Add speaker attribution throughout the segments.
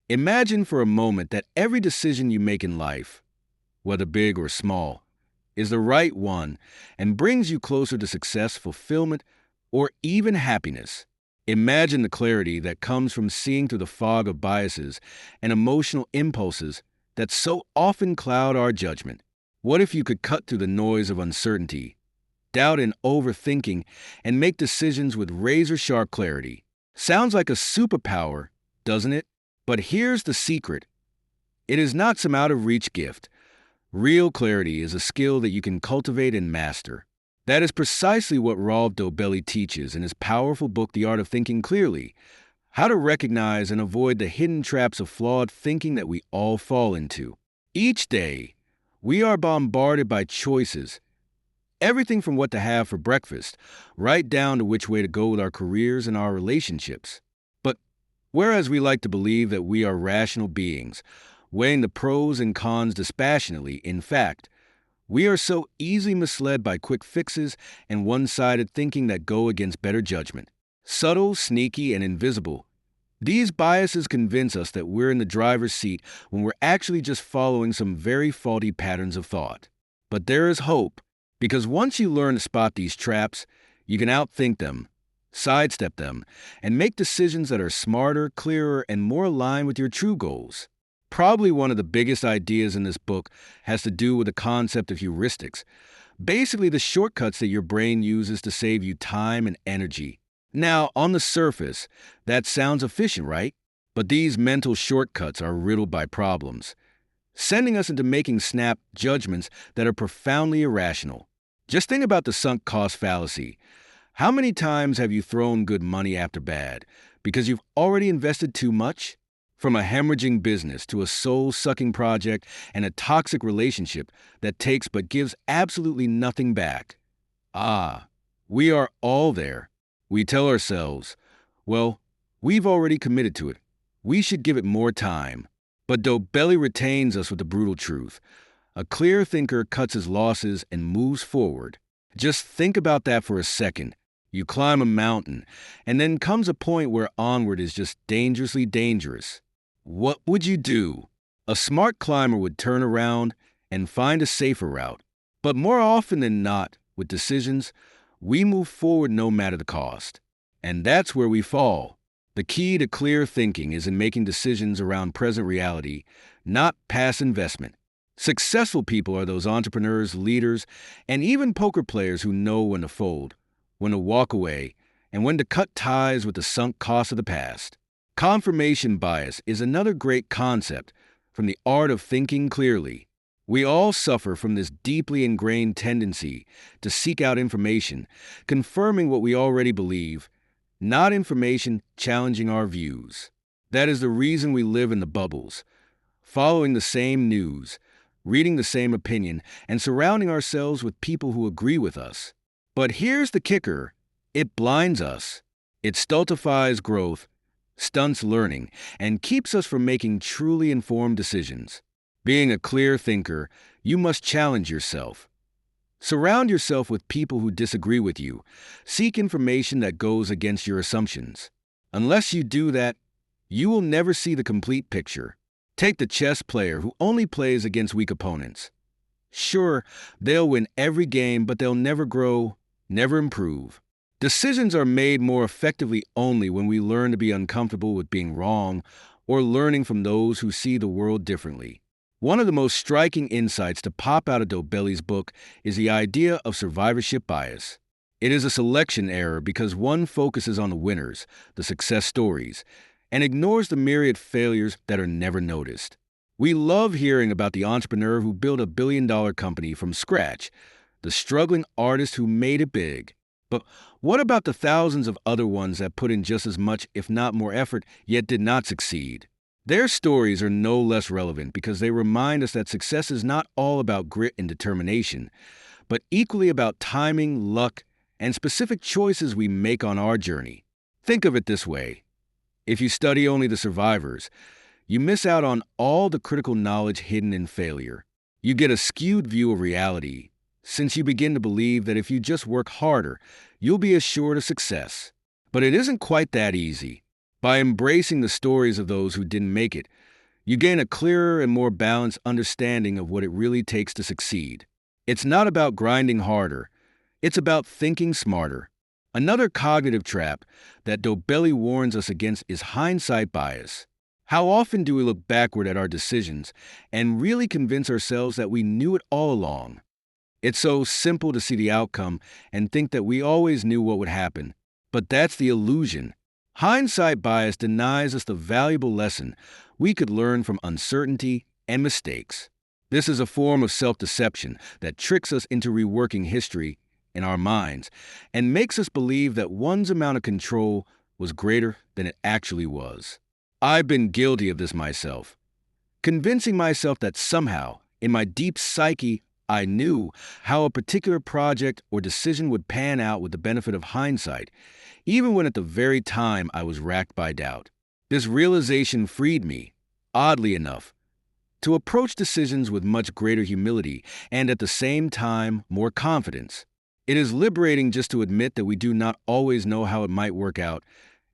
Speaker 1: Imagine for a moment that every decision you make in life, whether big or small, is the right one and brings you closer to success, fulfillment, or even happiness. Imagine the clarity that comes from seeing through the fog of biases and emotional impulses that so often cloud our judgment. What if you could cut through the noise of uncertainty, doubt, and overthinking and make decisions with razor-sharp clarity? Sounds like a superpower, doesn't it? But here's the secret. It is not some out-of-reach gift. Real clarity is a skill that you can cultivate and master. That is precisely what Rolf Dobelli teaches in his powerful book, The Art of Thinking Clearly: How to Recognize and Avoid the Hidden Traps of Flawed Thinking that we all fall into. Each day, we are bombarded by choices, everything from what to have for breakfast, right down to which way to go with our careers and our relationships. But whereas we like to believe that we are rational beings, weighing the pros and cons dispassionately, in fact, we are so easily misled by quick fixes and one-sided thinking that go against better judgment. Subtle, sneaky, and invisible, these biases convince us that we're in the driver's seat when we're actually just following some very faulty patterns of thought. But there is hope, because once you learn to spot these traps, you can outthink them, sidestep them, and make decisions that are smarter, clearer, and more aligned with your true goals. Probably one of the biggest ideas in this book has to do with the concept of heuristics, basically the shortcuts that your brain uses to save you time and energy. Now, on the surface, that sounds efficient, right? But these mental shortcuts are riddled by problems, sending us into making snap judgments that are profoundly irrational. Just think about the sunk cost fallacy. How many times have you thrown good money after bad because you've already invested too much? From a hemorrhaging business to a soul-sucking project and a toxic relationship that takes but gives absolutely nothing back. We are all there. We tell ourselves, well, we've already committed to it. We should give it more time. But Dobelli retains us with the brutal truth. A clear thinker cuts his losses and moves forward. Just think about that for a second. You climb a mountain, and then comes a point where onward is just dangerously dangerous. What would you do? A smart climber would turn around and find a safer route. But more often than not, with decisions, we move forward no matter the cost. And that's where we fall. The key to clear thinking is in making decisions around present reality, not past investment. Successful people are those entrepreneurs, leaders, and even poker players who know when to fold, when to walk away, and when to cut ties with the sunk costs of the past. Confirmation bias is another great concept from The Art of Thinking Clearly. We all suffer from this deeply ingrained tendency to seek out information, confirming what we already believe, not information challenging our views. That is the reason we live in the bubbles, following the same news, reading the same opinion, and surrounding ourselves with people who agree with us. But here's the kicker. It blinds us. It stultifies growth, stunts learning, and keeps us from making truly informed decisions. Being a clear thinker, you must challenge yourself. Surround yourself with people who disagree with you. Seek information that goes against your assumptions. Unless you do that, you will never see the complete picture. Take the chess player who only plays against weak opponents. Sure, they'll win every game, but they'll never grow, never improve. Decisions are made more effectively only when we learn to be uncomfortable with being wrong or learning from those who see the world differently. One of the most striking insights to pop out of Dobelli's book is the idea of survivorship bias. It is a selection error because one focuses on the winners, the success stories, and ignores the myriad failures that are never noticed. We love hearing about the entrepreneur who built a billion-dollar company from scratch, the struggling artist who made it big. But what about the thousands of other ones that put in just as much, if not more effort, yet did not succeed? Their stories are no less relevant because they remind us that success is not all about grit and determination, but equally about timing, luck, and specific choices we make on our journey. Think of it this way. If you study only the survivors, you miss out on all the critical knowledge hidden in failure. You get a skewed view of reality, since you begin to believe that if you just work harder, you'll be assured of success. But it isn't quite that easy. By embracing the stories of those who didn't make it, you gain a clearer and more balanced understanding of what it really takes to succeed. It's not about grinding harder, it's about thinking smarter. Another cognitive trap that Dobelli warns us against is hindsight bias. How often do we look backward at our decisions and really convince ourselves that we knew it all along? It's so simple to see the outcome and think that we always knew what would happen. But that's the illusion. Hindsight bias denies us the valuable lesson we could learn from uncertainty and mistakes. This is a form of self-deception that tricks us into reworking history in our minds and makes us believe that one's amount of control was greater than it actually was. I've been guilty of this myself, convincing myself that somehow, in my deep psyche, I knew how a particular project or decision would pan out with the benefit of hindsight, even when at the very time I was racked by doubt. This realization freed me, oddly enough, to approach decisions with much greater humility and at the same time more confidence. It is liberating just to admit that we do not always know how it might work out,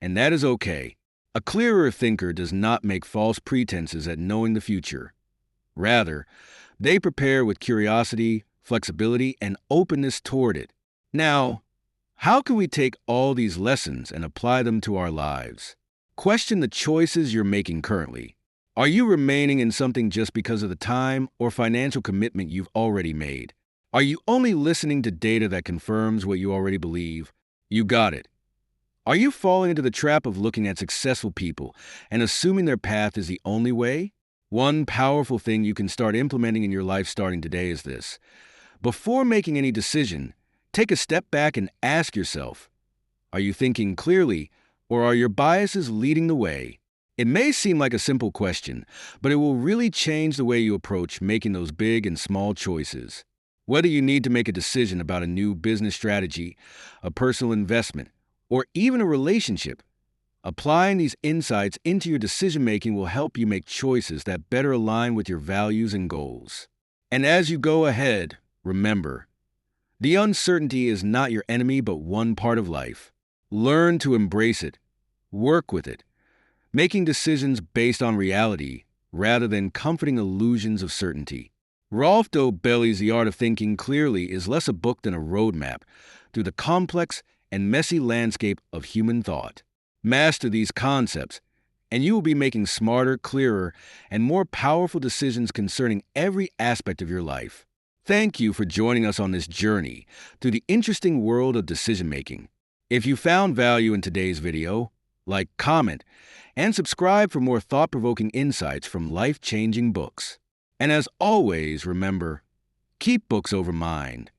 Speaker 1: and that is okay. A clearer thinker does not make false pretenses at knowing the future. Rather, they prepare with curiosity, flexibility, and openness toward it. Now, how can we take all these lessons and apply them to our lives? Question the choices you're making currently. Are you remaining in something just because of the time or financial commitment you've already made? Are you only listening to data that confirms what you already believe? You got it. Are you falling into the trap of looking at successful people and assuming their path is the only way? One powerful thing you can start implementing in your life starting today is this. Before making any decision, take a step back and ask yourself, are you thinking clearly, or are your biases leading the way? It may seem like a simple question, but it will really change the way you approach making those big and small choices. Whether you need to make a decision about a new business strategy, a personal investment, or even a relationship, applying these insights into your decision-making will help you make choices that better align with your values and goals. And as you go ahead, remember, the uncertainty is not your enemy but one part of life. Learn to embrace it, work with it, making decisions based on reality rather than comforting illusions of certainty. Rolf Dobelli's The Art of Thinking Clearly is less a book than a roadmap through the complex and messy landscape of human thought. Master these concepts, and you will be making smarter, clearer, and more powerful decisions concerning every aspect of your life. Thank you for joining us on this journey through the interesting world of decision-making. If you found value in today's video, like, comment, and subscribe for more thought-provoking insights from life-changing books. And as always, remember, keep books over mind.